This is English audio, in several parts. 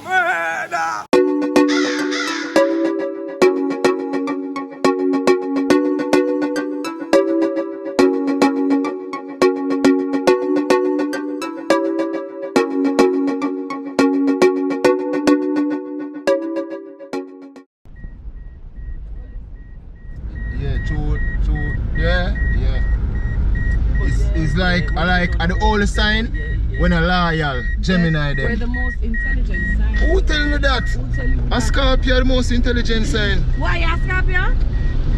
Murder! It's like at the old sign when a loyal Gemini them. We're the most intelligent sign. Who tell you that? Who tell you A that? Scorpio the most intelligent sign. Why you a Scorpio?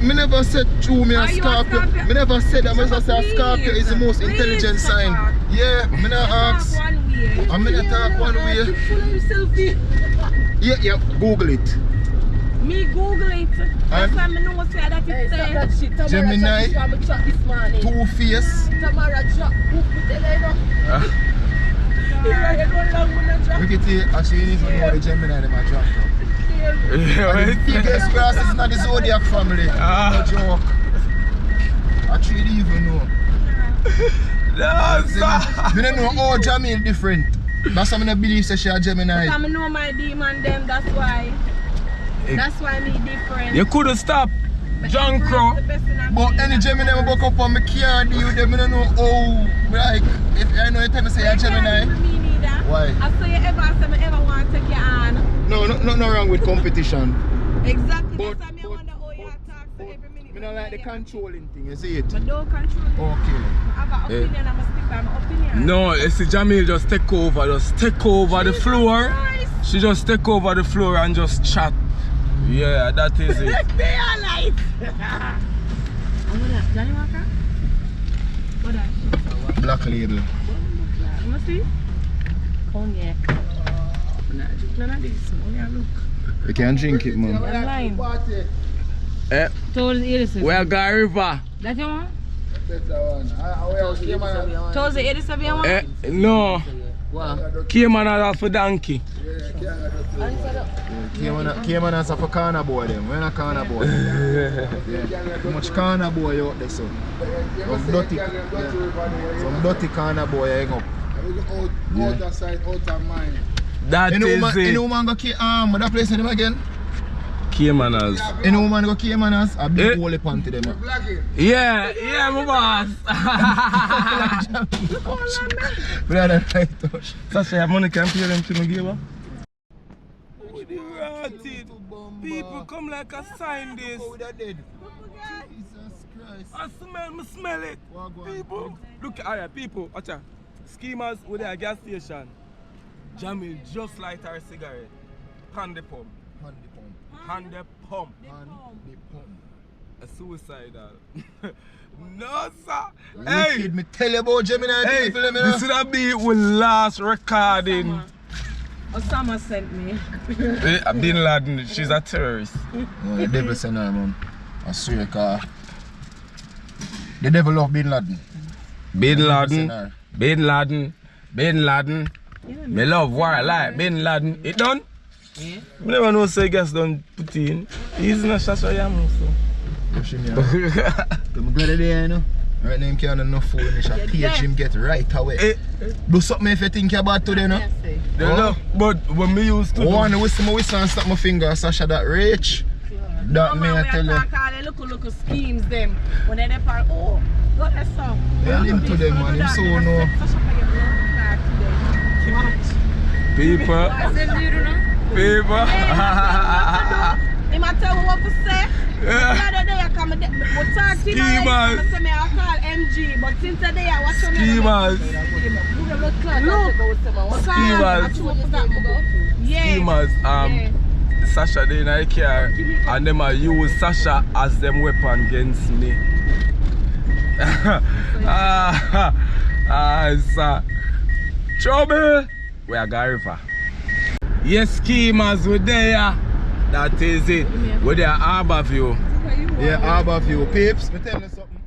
Me never said true me a Are you a Scorpio. Scorpio? Me never said that. Me just say a Scorpio is the most Please, intelligent stop sign. out. Yeah, me not ask. One way. I'm gonna talk one way. Full of yourself. Yeah, Google it. Me Google it. That's why I know say that it says Gemini, Two-Face. Look at it, actually you need to know the Gemini them are trapped up. And the biggest grass is not the Zodiac family. No joke. Actually you even know. No, sir. I don't know how Jamil different. That's why I don't believe that she a Gemini. I know my demon them, that's why. That's why me different. You couldn't stop. John Crow. But any Gemini I buck up on me can't deal with them. I don't know how. Like, if I know you tell me say you're a Gemini. Why? I saw you ever want to take your hand. No, nothing wrong with competition. Exactly. But- That's why I wonder how you talk so every minute. I don't like the controlling thing, you see it? But don't control me. Okay. I have an opinion, I'm going to stick by my opinion. No, it's Jamil just take over the floor. Christ. She just take over the floor and just chat. Yeah, that is it. They are like. I'm gonna Johnny Walker. What that? Black label. You must see? Cognac. None of this. Only a look. You can drink it, man. Online. Eh, Told the 87. we are going river. That you want? Cayman Told the 87 you want? No. Cayman are for donkey. has a corner boy them. We're not corner boy. Yeah. Too much corner boy out there, so. Some dirty corner boy hang up. Out of sight, out of mind. That Any is woman go that place in them again? Caymaners. Any woman go Caymaners? A big holy panty them. Yeah, my boss. Brother, right touch. Sasha, have money can pay them to me, give her? People come like a sign this. Jesus Christ. I smell it. People, look at people, watch out. Schemers with their gas station. Jamil just light her cigarette. Hand the pump. Hand the pump. A suicidal. No, sir. Hey, Wicked, me tell you about Gemini people. You know? this would have been our last recording. Osama sent me. Bin Laden, she's a terrorist. No, the devil sent her, man. I swear, car. The devil love Bin Laden. Bin Laden, Bin Laden, Bin Laden. Me love war like Bin Laden. It done? Yeah. I never know say guys don't put in. He's not Shasha Yamu, so. I'm glad they're there, you know. Right now, him can't have enough food and he shall page him get right away. Do something if you think about today, you know. No, but when me used to One whistle and snap my finger, Sasha, that rich. That me, I tell you. Look schemes them. When they depart, oh, got that song. Yeah, him to them, man. Him so no. people. People. He might tell me what to say. The other day I come, we talk to him and I say me I call MG, but since today I watch him. Schemers. Look, Schemers. Sasha they in the car and them use Sasha as them weapon against me. Sir. Trouble. We are going river. Yes, schemers, we're there. That is it. We're there, Harbour View. Yeah, Harbour View. Peeps, me tell you something.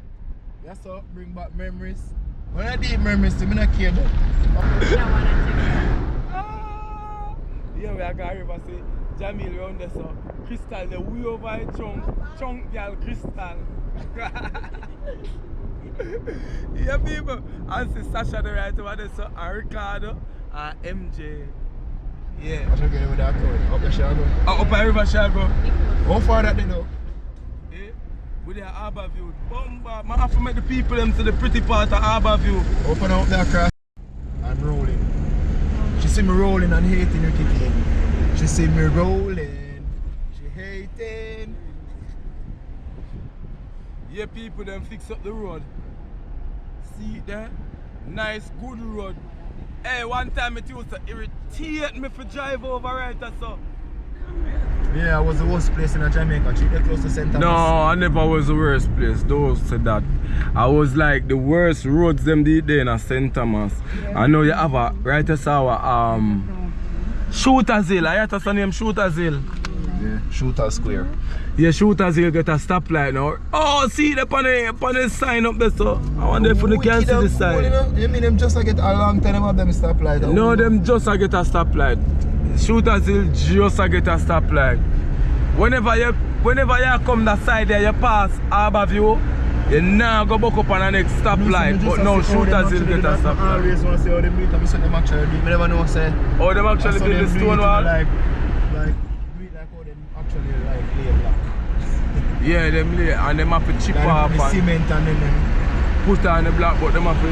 That's all bring back memories. When I did memories, to me not care though. Yeah, we are going river. See, Jamil round there, so Crystal, the way over a chunk girl, Crystal. Yeah, people. And see Sasha the right over there, so and Ricardo. MJ. Yeah. I should get with that code. Up the Shago. Up a river Shago. How far that they know? Yeah. With the Harbour View. Bomba. I have to make the people them to the pretty part of Harbour View. Open up that cross. I'm rolling. She see me rolling and hating Ricky. She see me rolling. She hating. Yeah, people them fix up the road. See it there? Nice, good road. Hey, one time it used to irritate me for drive over right or so. Yeah, I was the worst place in Jamaica. Treat it close to St. Thomas. No, I never was the worst place. Those said that. I was like the worst roads them did there in St. Thomas. I know you have a right as our Shooter's Hill. I heard the name Shooter's Hill. Yeah, Shooter Square. Yeah, Shooter's Hill get a stoplight now. Oh, see the upon the sign up there, so I wonder if you can see the sign. You mean them just get a long time of them stoplight? No, them just get a stoplight. Shooter's Hill just get a stoplight. Whenever you come that side there, you pass Harbour View, you now go back up on the next stoplight. But now Shooter's Hill get a stoplight. I always want to say how they meet, I'm them actually do. I never know say. Oh, them actually build the stone wall? Like how them actually lay block. Yeah, them lay and them have to chip off and cement and then them put on the block, but them have to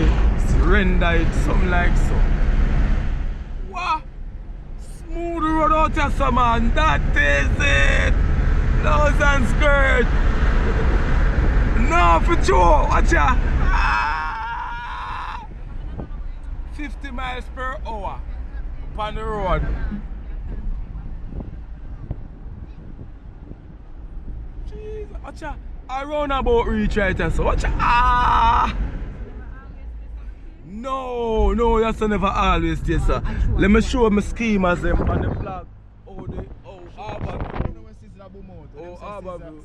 render it something like so. What? Smooth road out here, so man. That is it. Nose and skirt. No, for sure. Watch ya. 50 miles per hour upon the road. Jeez, watch ya. I roundabout reach right here, so watch ya. No, that's never always this, sir. Let me show my schemas them on the flag. Harbour View. Harbour View.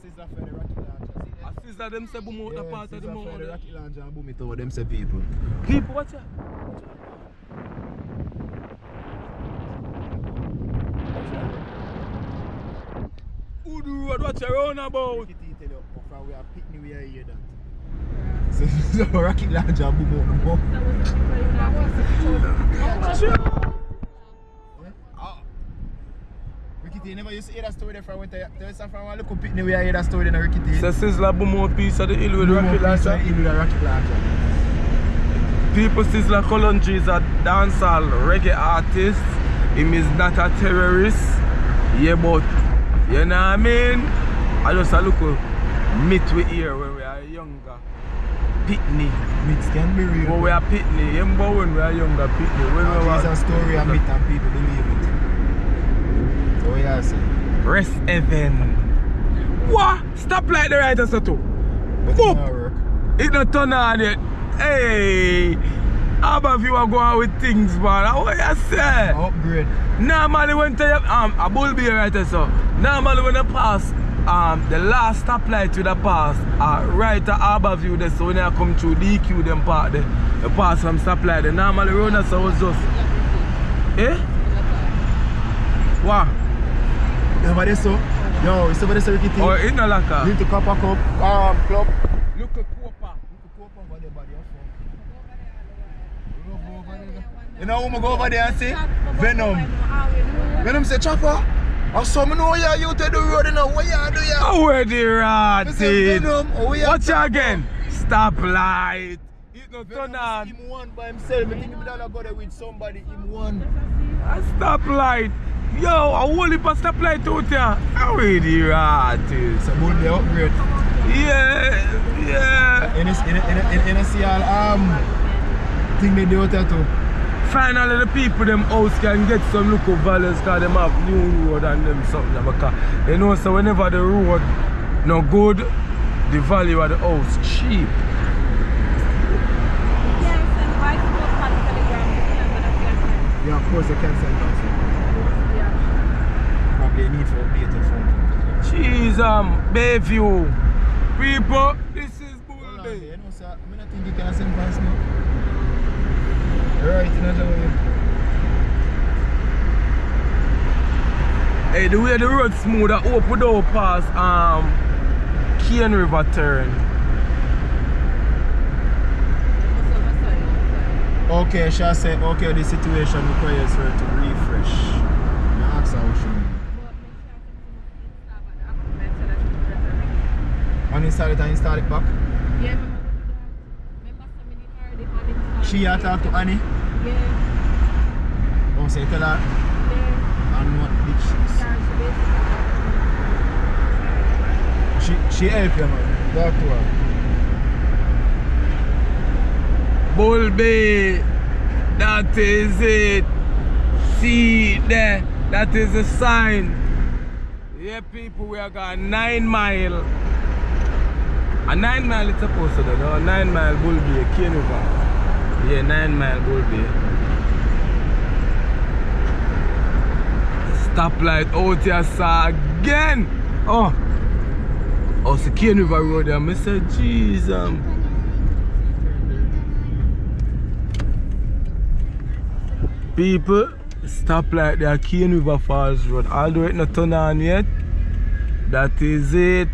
Sister them say boom out the part of the mountain. Them say people. People, watch ya. Who do road? Watch your roundabout. We are picnic, we are here that. So rocket launcher boom out the Ricky, never used to hear that story there from winter. Tell us from a little picnic we are here that story in Ricky. So Sizzler boom out piece of the hill with rocket launcher. People Sizzler Colonji is a dancehall reggae artist. Him is not a terrorist. Yeah, but you know what I mean? I just a look meet we here when we are younger. Pitney. Meets can be real. When we are pitney, remember when we are younger pitney. When we it's a story of meet and people believe it. So we are saying. Rest heaven. What? Stop like the right answer too. But it not work. It not turn on yet. Hey. Harbour View are going with things, man. What you say? Upgrade. Normally when you a bull be right so. Normally when you pass the last stoplight with the pass right at Harbour View there, so when you come through DQ them part there, you pass from stoplight there. Normally round so was just what? Nobody so? Yo, it's over there so Ricky. Oh, in the locker. Need to cup a cup club. Look at Copa. Over there, buddy. You know who go over there and say? Venom. Venom say, Chopper, I saw me know you to the road, you know what you do ya? Oh, where the rat is. Watch again. Stop light. It's not turn on. Him one by himself. I think he don't go there with somebody. Him one. Stop light. Yo, a whole heap of stop light out there. How where the rat is. It's a bull the upgrade. Yeah. In a see all thing they do out there too. Finally the people them house can get some local values because them have new road and them something because you know so whenever the road no good, the value of the house cheap. Yeah, of course you can send us. Yeah. Probably a need for updated phone. Jeez, Bayview. People, this is Bull Bay. You know sir, I don't think you can send us now. Right, you know. Hey, the way the road smooth, I open door past Cane River turn. Okay, she said, okay, the situation requires her to refresh. I asked her what she mean. Uninstall it and install it back? Yeah, She had talked to Annie? Yeah. Oh, say tell her? Yeah. And what did she helped you, man. Talk to her. Bulby, that is it. See there, that is a sign. Yeah, people, we are going 9 mile. A 9 mile it's supposed to do, no? 9 mile Bulby, Cane River. Yeah, 9 mile Bulby. Stoplight out here, sir, again. Oh, it's the Cane River Road there, Mr. Jesus. People, stoplight there, Cane River Falls Road. Although it's not turned on yet, that is it.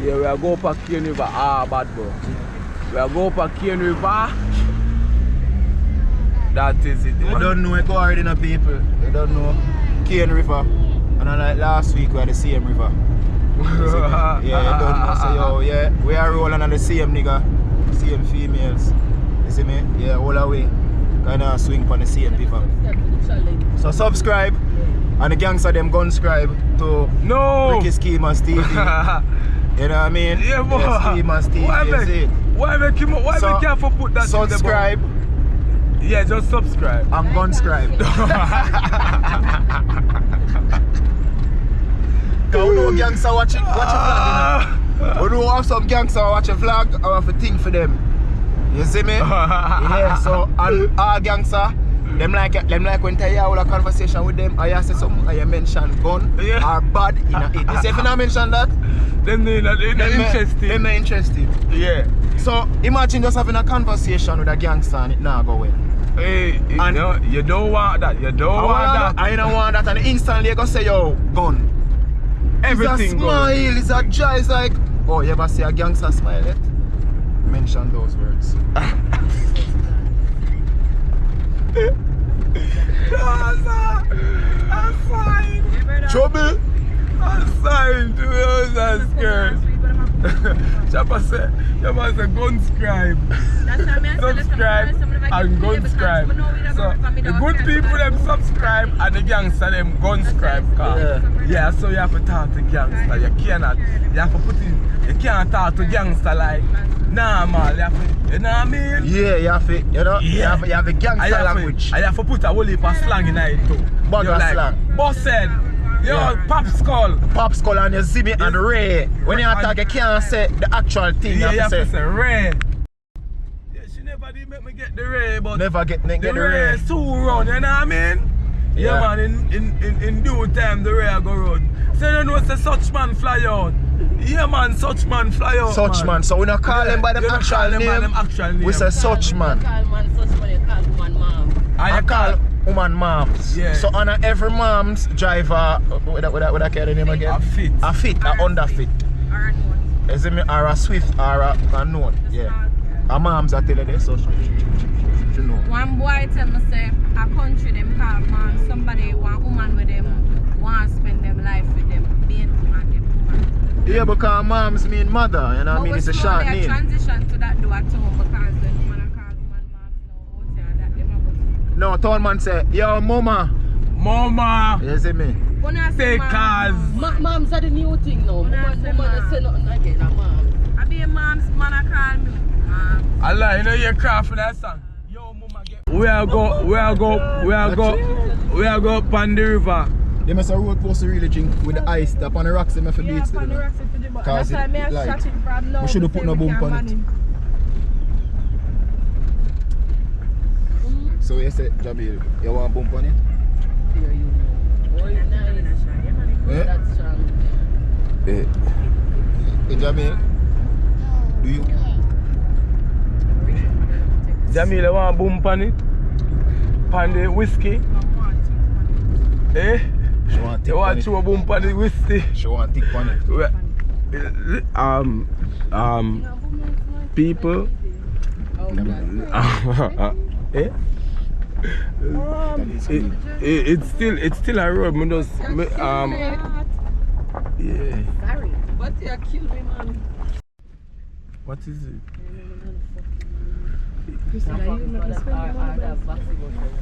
Yeah, we are going for Cane River. Ah, bad boy. We are going for Cane River. That is it. You don't know, go already know people. You don't know Cane River. And like last week we had the same river. Yeah, you don't know. So yo, yeah, we are rolling on the same nigga. Same females. You see me? Yeah, all the way. Kinda swing on the same people. So subscribe. And the gangster them gun subscribe to Ricky Schemas TV. You know what I mean? Yeah, boy. Schemas TV. Why make you careful put that subscribe. In the yeah, just subscribe. And gun subscribe. Cause we know gangster watch a vlog, you know? We know have some gangster watch a vlog, I have a thing for them. You see me? Yeah, so and all gangster, them like when you have a conversation with them, I say something, I mention gun or bad in it. You say if you not mention that, they're not interested. They're not interested. Yeah. So imagine just having a conversation with a gangster and it not go well. Hey, you don't want that. You don't want that. I don't want that, and instantly you go say yo, gun. Everything it's a smile, it's a joy, it's like, oh, you ever see a gangster smile yet? Mention those words. I'm fine. Trouble? I'm fine. I'm scared. Chapa say, you must gun scribe. Subscribe and gun scribe. So the good people them subscribe and the gangster them gun scribe. Yeah, so you have to talk to gangster. You have to put in, you can't talk to gangster like normal. You have to, you know what I mean? Yeah, you have to, you know, you have a gangster language. I have to put a whole heap of slang in it too. Bugger slang. Bossed. Yo, Pop Skull. Pop Skull and you see me and Ray. When you attack, you can't say the actual thing. Yeah, you have to say Ray. Yeah, she never did make me get the Ray, but never get the Ray is too run, you know what I mean? Yeah, man, in due time the Ray go run. So you know, say such man fly out. Yeah, man, such man fly out. Such man. So we don't call them by them actual name. We say such man. You call man such man, you call woman mom. I call woman moms. Yeah. So on every mom's driver, what I care the name again? A fit. A fit, a underfit. Or a note. Is it me or a swift or a note? Yeah. A mom's are telling them so she know. One boy tell me say a country them call man, somebody want woman with them, want to spend them life with them, being woman them. Yeah, because moms mean mother, you know what I mean? It's a short name. Transition to that do at home because then woman call woman moms now out here that them about. No, tall man say, yo mama. Mama. You see me? Take cars. Moms are the new thing now. Mama say nothing again, mom. I be a mom's man I call me. Allah, you know you're crafting that song. Yo mama get. We are go up on the river. They must have road post to really drink with the ice up on the rocks they have beats. Yeah, on the rocks if you do, but that's why I shot it from now. We should have put no bump on it. So you said, Jamil, you want bump on it? Here you know. Boy, nice. That's strong. Hey, Jamil, do you? Jamil, you want bump on it? On the whiskey? Eh? She want you want to bump on the whiskey? She want thick on it. People, Eh? It's still a road. Yeah. Sorry. But you kill me, man. What is it?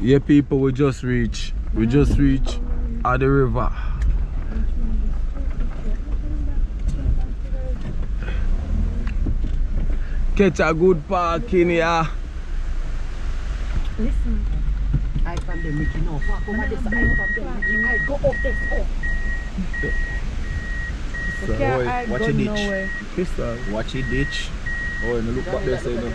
Yeah, people, we just reach at the river. Catch a good parking here. Listen, I from the Mickey no. Fuck over this. I from the Mickey. I go up this. So, watch a ditch. Crystal. Watch a ditch. Oh, and look back there, say no.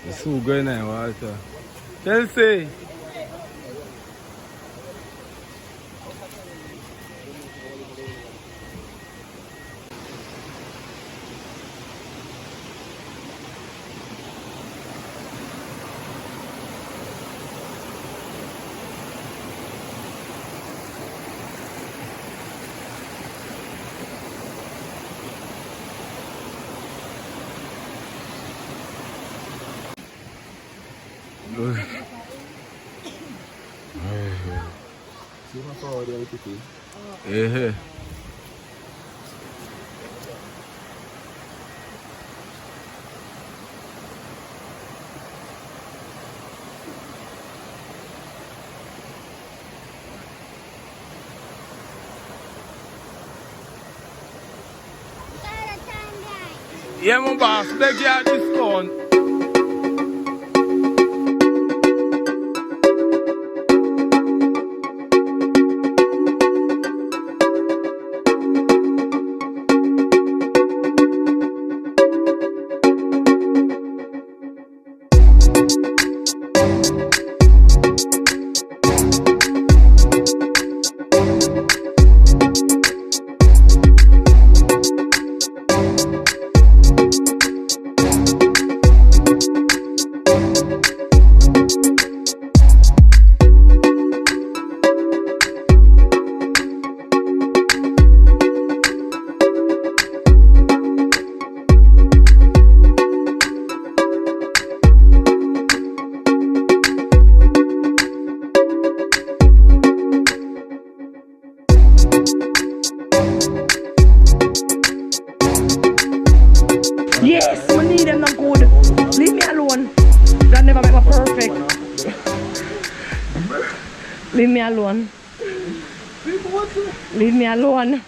It's so good now, water. Chelsea. See how far they are with it? Yeah. Yeah, my boss, beg you discount. Yes, we need them not good. Leave me alone. God never make me perfect. Leave me alone. Leave me alone.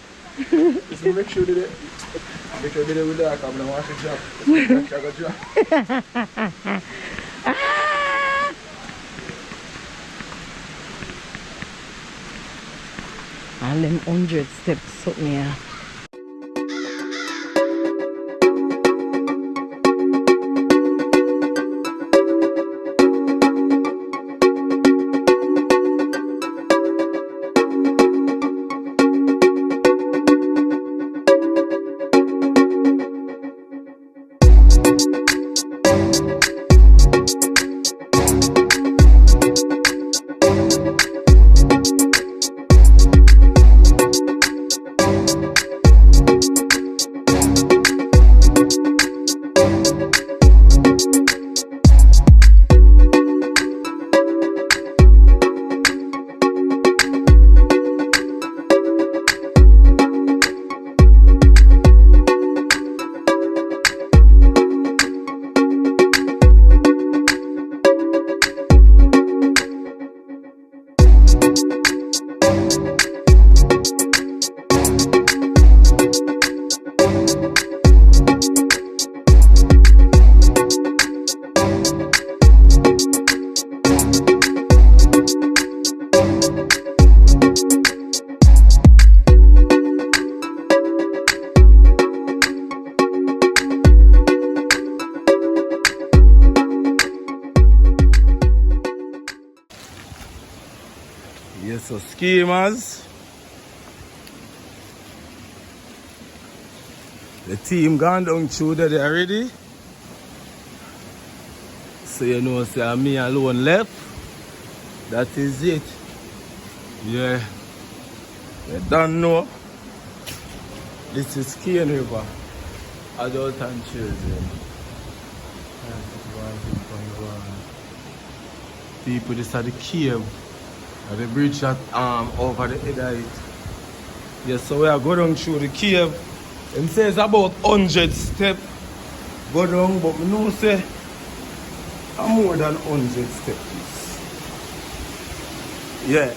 Just make sure they with that. I'm going to wash the job. And them 100 steps up me here. Yes, so schemers. The team gone down through there already. So you know, say me alone left. That is it. Yeah. You don't know. This is Kingston River. Adult and children. People, this is the cave. The bridge that over the head of it. Yes, so we are going through the cave. It says about 100 steps. Go down, but we know say more than 100 steps. Yeah.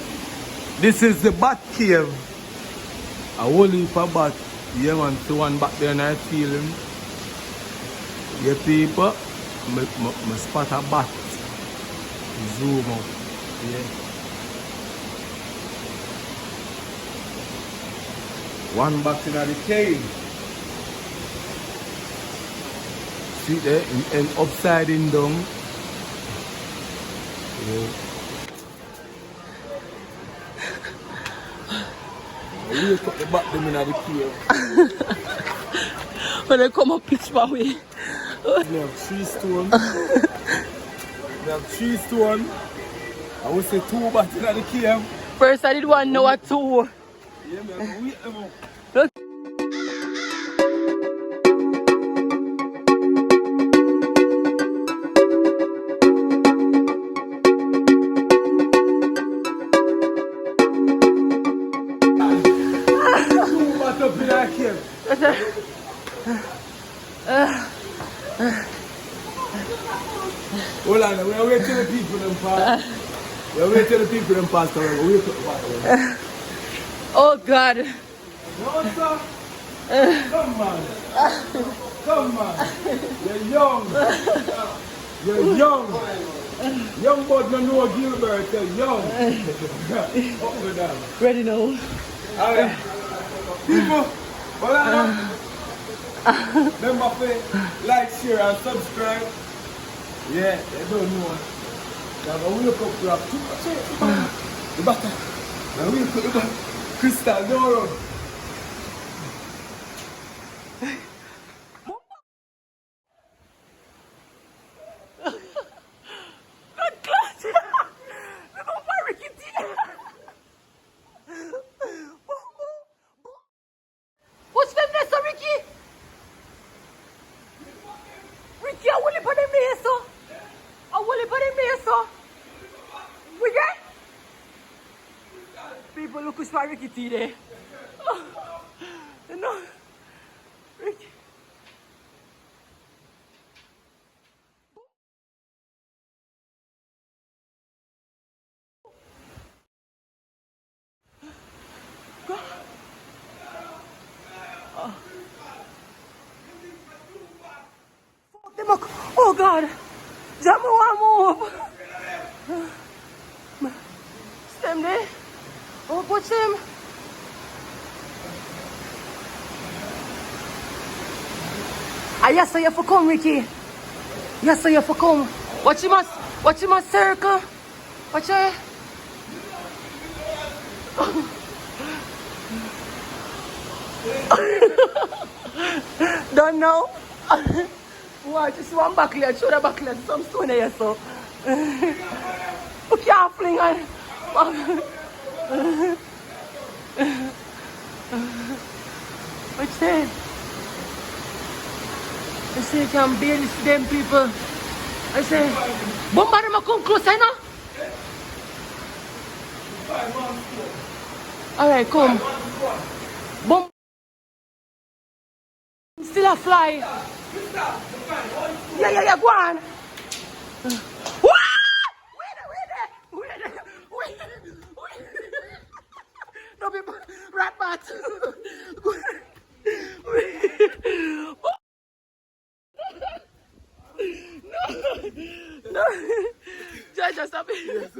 This is the bat cave. A whole heap of bat. Yeah man, see one back there and I feel him. Yeah people, I spot a bat. Zoom out. Yeah. One back in the cave. See there, and upside in down. Yeah. We cut the back them in the cave. When they come up pitch my way. We have 3 stones. We have 3 stones. I would say 2 bats in the cave. First I did 1, now a 2. Yeah, man, wait them up. Look. Up in our cave. Hold on, we are waiting till the people them pass. We are waiting till the people them pass. We are waiting back. Oh God. No, sir. Come on. Come on. You're young. You're young. Young but no know Gilbert. You're young. Up and down. Ready now. Alright. People, hold on. Remember to like, share and subscribe. Yeah, you don't know. Now we look up to the butter. Now we look up the crystal door. What's them there, so Ricky? Ricky, I will put them there, so. I will put them there, so. We get? People look who's for Ricky today. No. Ricky. Oh God, Jamu want move. Stem there. Oh, push him. Ah, yes, sir, you have to come, Ricky. Yes, sir, you have to come. Watch him a circle. Watch it. Don't know. Watch, just one backlash, show the backlash, some stone here, so. You can't fling on. What's that? I say you can barely see them people. I say, bombard them come closer, you know? Alright, come. Bomb. Still a fly. Yeah, go on. Wait. No people, rat bat. No. Just stop it.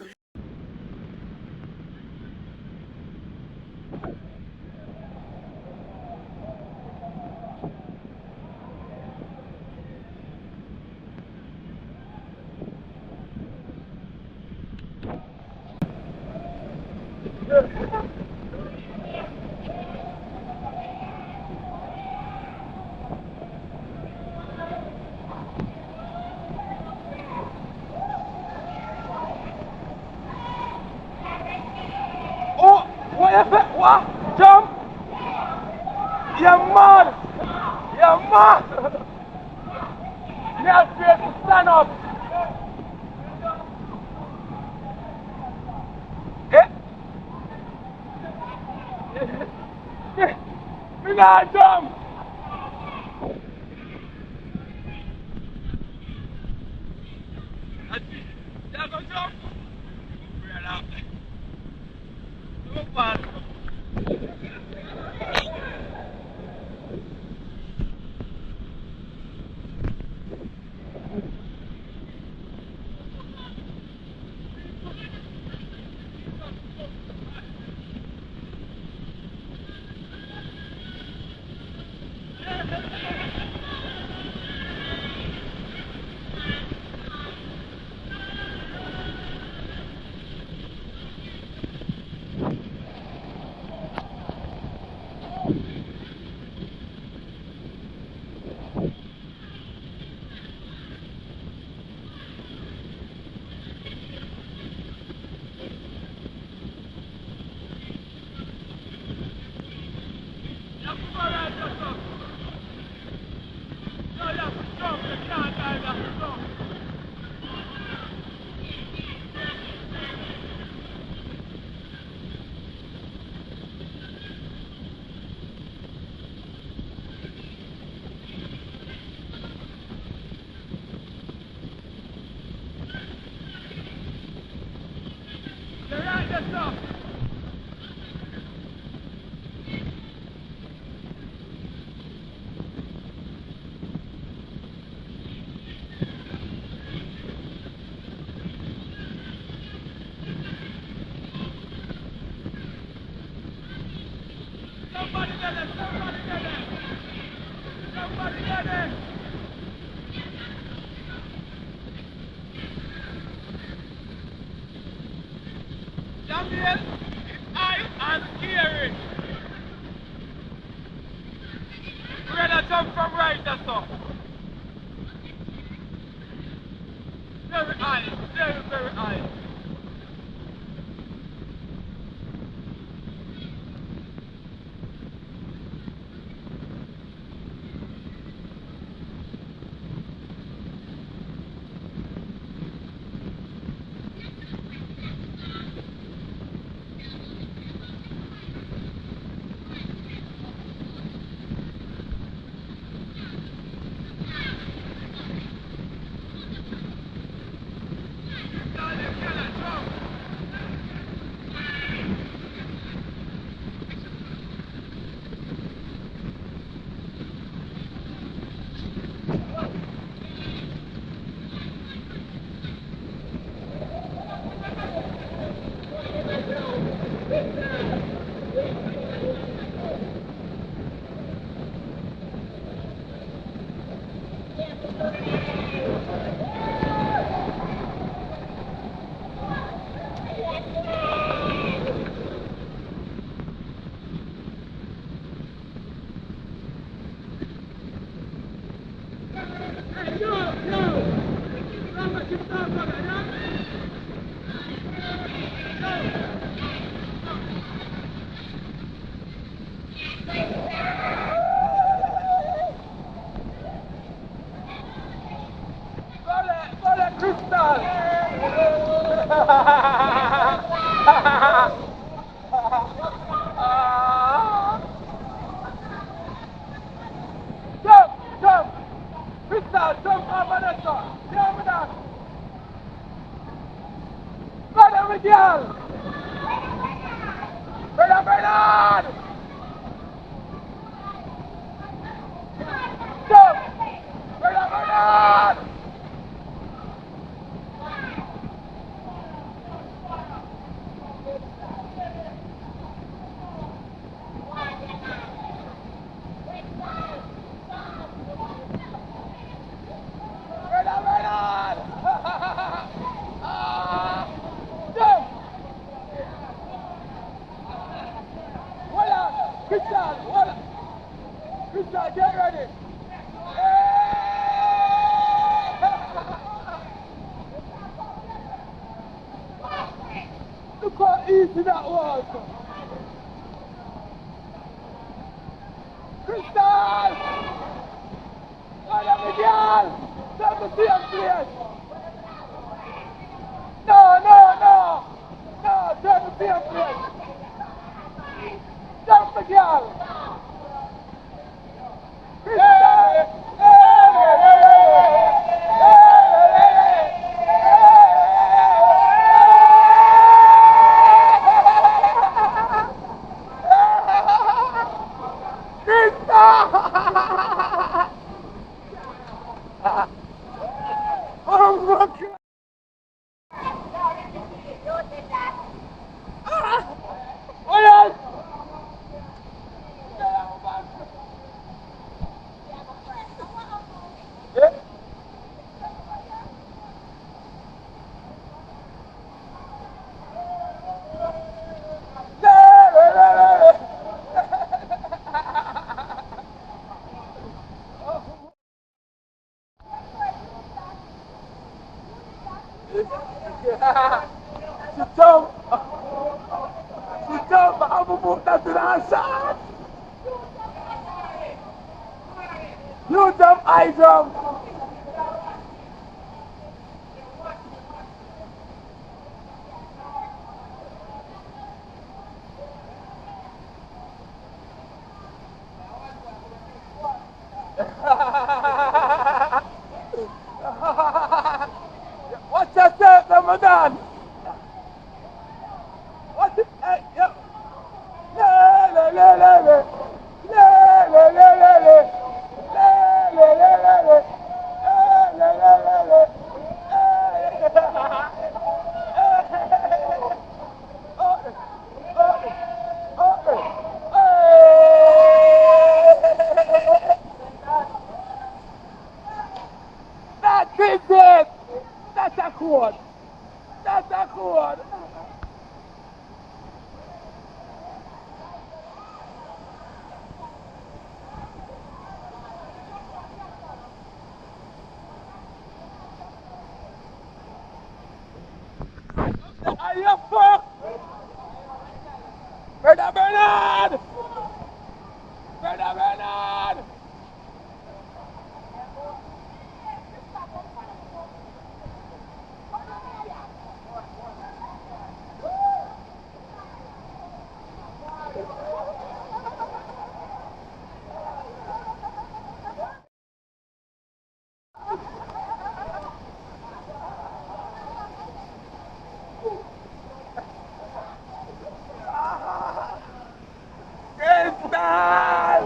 on! You have to stand up! Me not jump! You go jump? Jump on! the same place. No, no, no. No, turn the same place. Jump the girl. Oh my God. Oh yes. She jump, I'm gonna move that to the outside. You jump, I jump. Watch yourself, Ramadan. Watch it, hey, yo. Le, le, le, le, le. Le, le, le, le, le. Le, le, le, le, le. Le, le, le, le, le. That is it! That's a chord! That's a chord! Are you fuck? Brother Bernard! Brother Bernard! Kingston!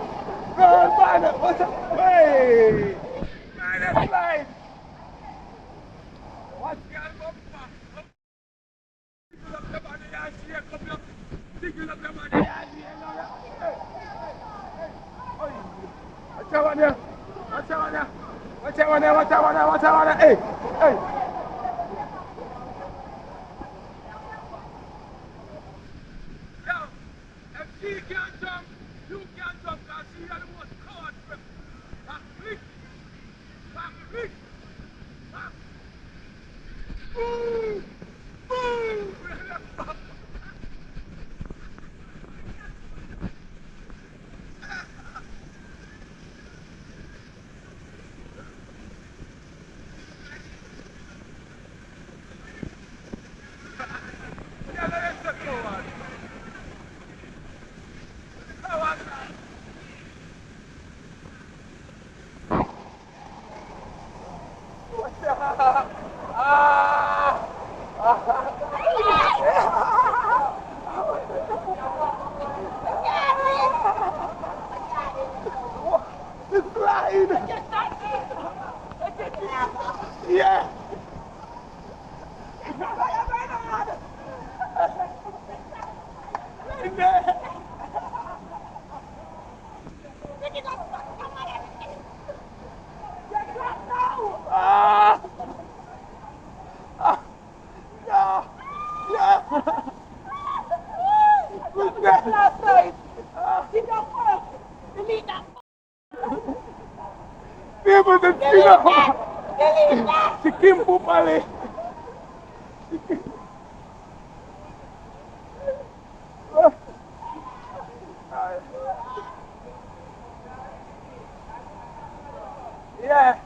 Good man! What's up? Hey! Man, that's right! What's going on? Tickle up the body and shake up your... Tickle up the body and shake up your... What's that one there? What's that one there? What's that one there? What's that one there? What's that one there? Hey! Hey! Yo! If she can't jump, you can't jump because she had the most coward grip. Back flick! Back flick! Back! Boom! Boom! It's flying! Yeah! People that you know, si Kim Pupali. Yeah.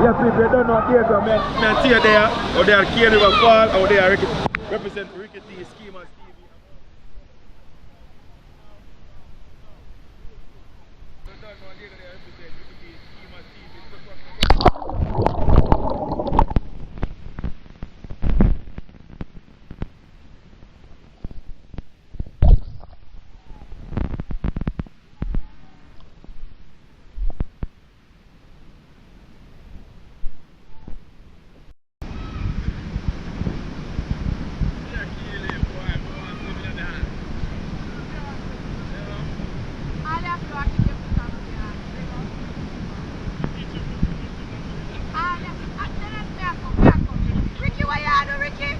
Yes, people, you don't know what they go. I tear there, or they are Cane River Fall, or they are represent Rickety Schemers TV. You don't know what they represent Rickety Schemers TV. Ricky, what you do, Ricky?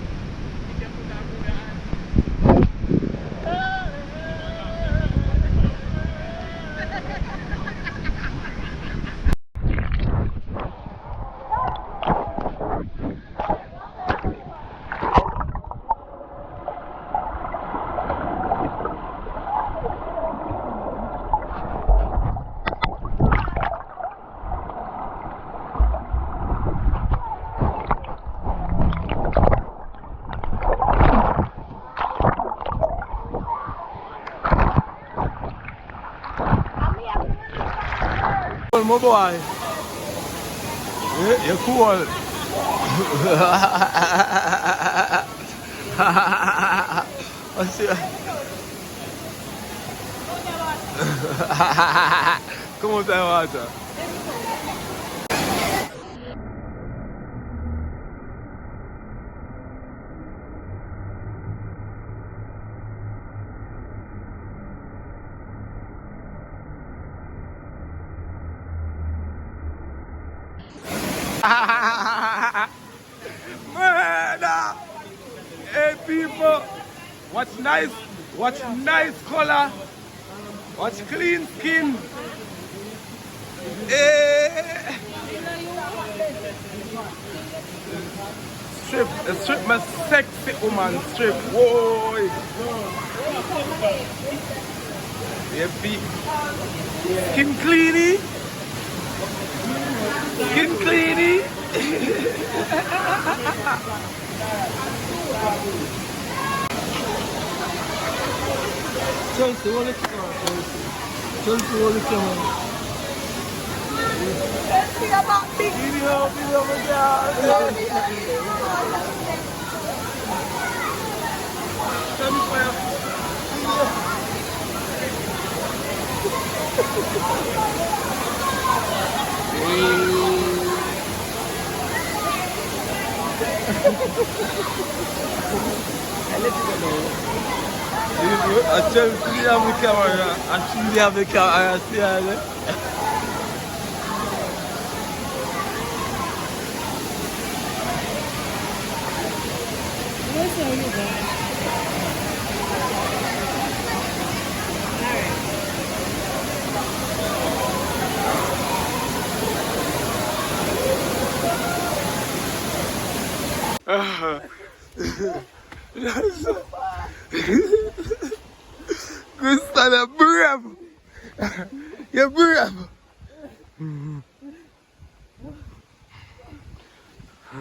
My boy, you're cool. What's your... Come on, water. Murder! Hey people, watch nice color, watch clean skin. Hey. Strip my sexy woman strip. Whoa! Yeah, skin cleany. Skin cleany. Chelsea, what is it? Chelsea, what is it? Chelsea, about big. Video, my God. Tell me fire. I Chelsea have the camera, and she have the camera. I see her. What's all you got? Kingston, you're brave. You're brave.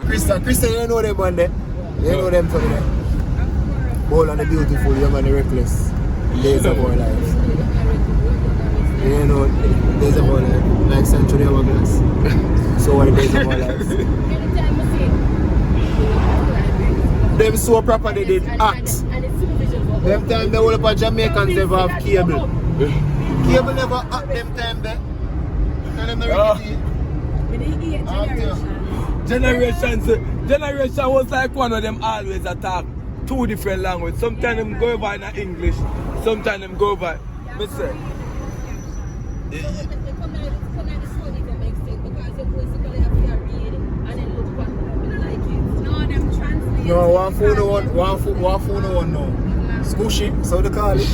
Kingston, you know them one there? You know them from there? Bold and the beautiful, young and the reckless. Days of our lives. You know, days of our lives. Like Century Hourglass. So are the days of our lives. Them so proper they did acts. Them time the whole of Jamaicans never have cable. Cable never act them time there. And them Generation was like one of them always attack two different languages. Sometimes them go over in English, sometimes them go over. Me say. No, one phone no. Squishy, so they call it.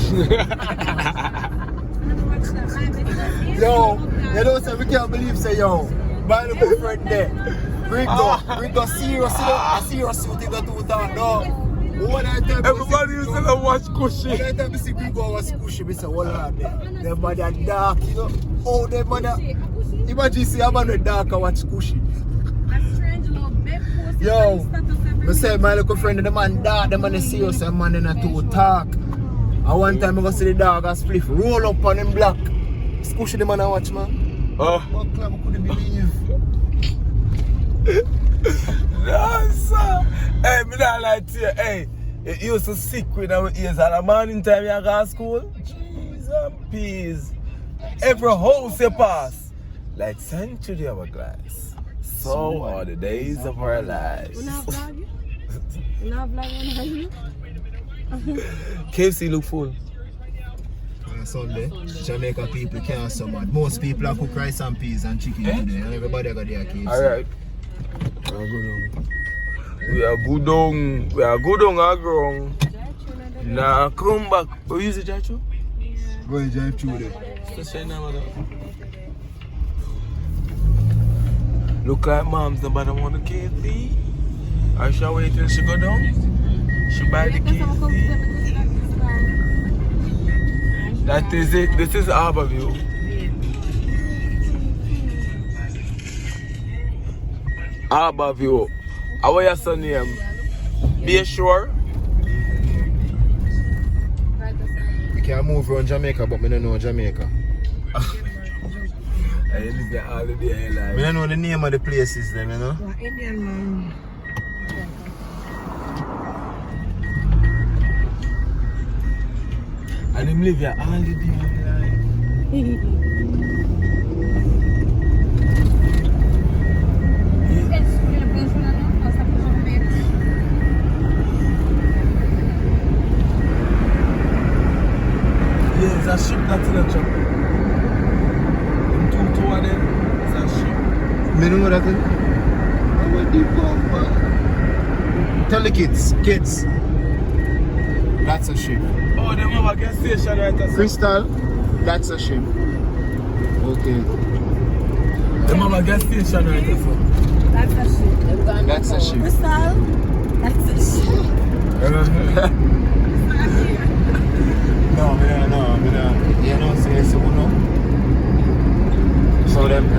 Yo, you don't say we can't believe say yo. Buy the boyfriend there. Bring the serious suit in the 2000. No. Everybody used to watch Cushy. When I tell me see Gringo was Squishy, we say, hold on there. Them body are dark, you know. Oh, them body. Imagine see a man with dark and watch Squishy. Yo, I say my little friend, the man dog, the man see us, the man in a two talk. And one time I go see the dog a spliff roll up on him block. Squish the man and watch, man. Oh. What club I couldn't believe. No, sir. Hey, me not like to you. Hey, it used to sick with our ears at the morning time you go to school. Jeez and peas. Every house you pass, like century hourglass. So are the days of our lives. You not vlog? You not vlog on you? KFC look full. On Sunday, Jamaica people can't so mad. Most people are cook rice and peas and chicken today, and everybody got their KFC. Alright. We are good on. We are good on our ground. Now come back. We use the Jacho? Go and drive through there. Look like mom's the bottom on the KFC. I shall wait till she go down. She buy the KFC. That is it. This is Harborview. Harborview. How your son name? Be sure. We can move around Jamaica, but we don't know Jamaica. I live there all the day. We don't know the name of the places, them, you know? Indian man. And him live here all the day. Yeah, it's a ship that's in the truck. Them two of them, it's a ship. Me don't know that thing. Tell the kids, that's a ship. Oh, them have a gas station right there. Crystal, that's a ship. Okay. Them have a gas station right there. That's a shit. That's a ship. Crystal, that's a shit. No. You know, say so, no.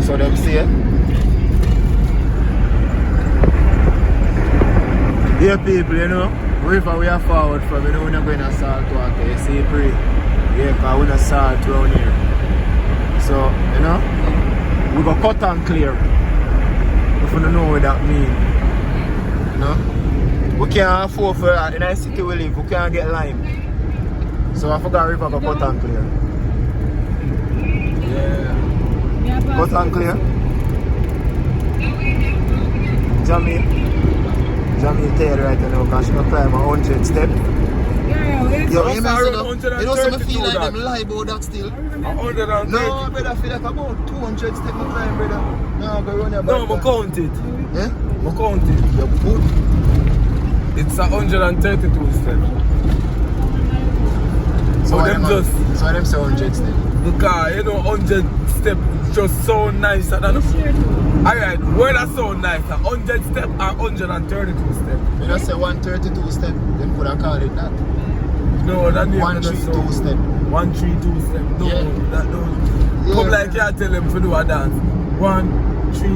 So them say. Yeah, people, you know, river we are forward from, you know, we're not going to salt water, you see, pray. Yeah, because we're not salt around here. So, you know, we go cut and clear. If you don't know what that means. You know? We can't afford for that. In the city we live, we can't get lime. So I forgot river go cut and clear. Yeah. Cut and clear. Jamie tell right now because she don't climb 100 steps. Yo, you know, some feel like them lie about that still. 130. No, brother, I feel like about 200 steps I climb, brother. No, go run your back. No, I count it. Eh? I count it. You're good. It's 132 steps. So them say 100 steps. Because, you know, 100 steps just so nice. Alright, where that sound nice? 100 steps or 132 steps? When I say 132 steps, then could I call it that? No, that name 132 steps. 132 steps. No, Yeah. that don't. Yeah. Come like you tell them to do a dance. 1, 3,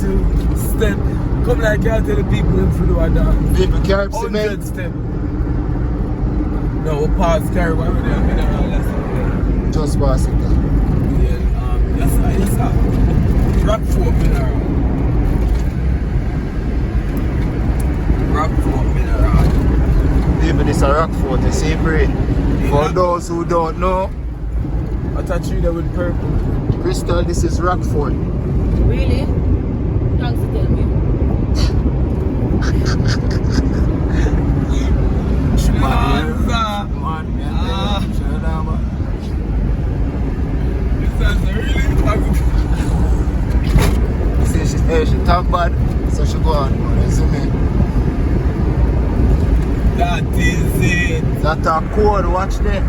2 step. Come like you tell the people to do a dance. People carry 100 steps. No, we'll pass carry one with them. Just pass it down. Yeah, yes sir. Rockford Mineral. Rockford Mineral. People, this is a Rockford, you see, pray. For those who don't know, I touch you there with purple. Crystal, this is Rockford. Really? Thanks for telling me. She talk bad, so she go on. Resume. That is it. That's a code, watch there.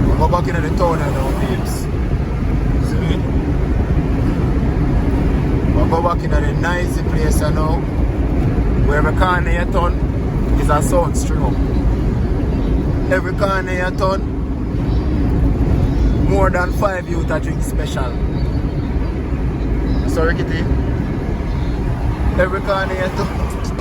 We go back into the town now, babes. See me? We go back into the nice place now. Where every corner you turn is a sound string up. Every corner you turn more than 5 youth a drink special. So Rickety, every corner you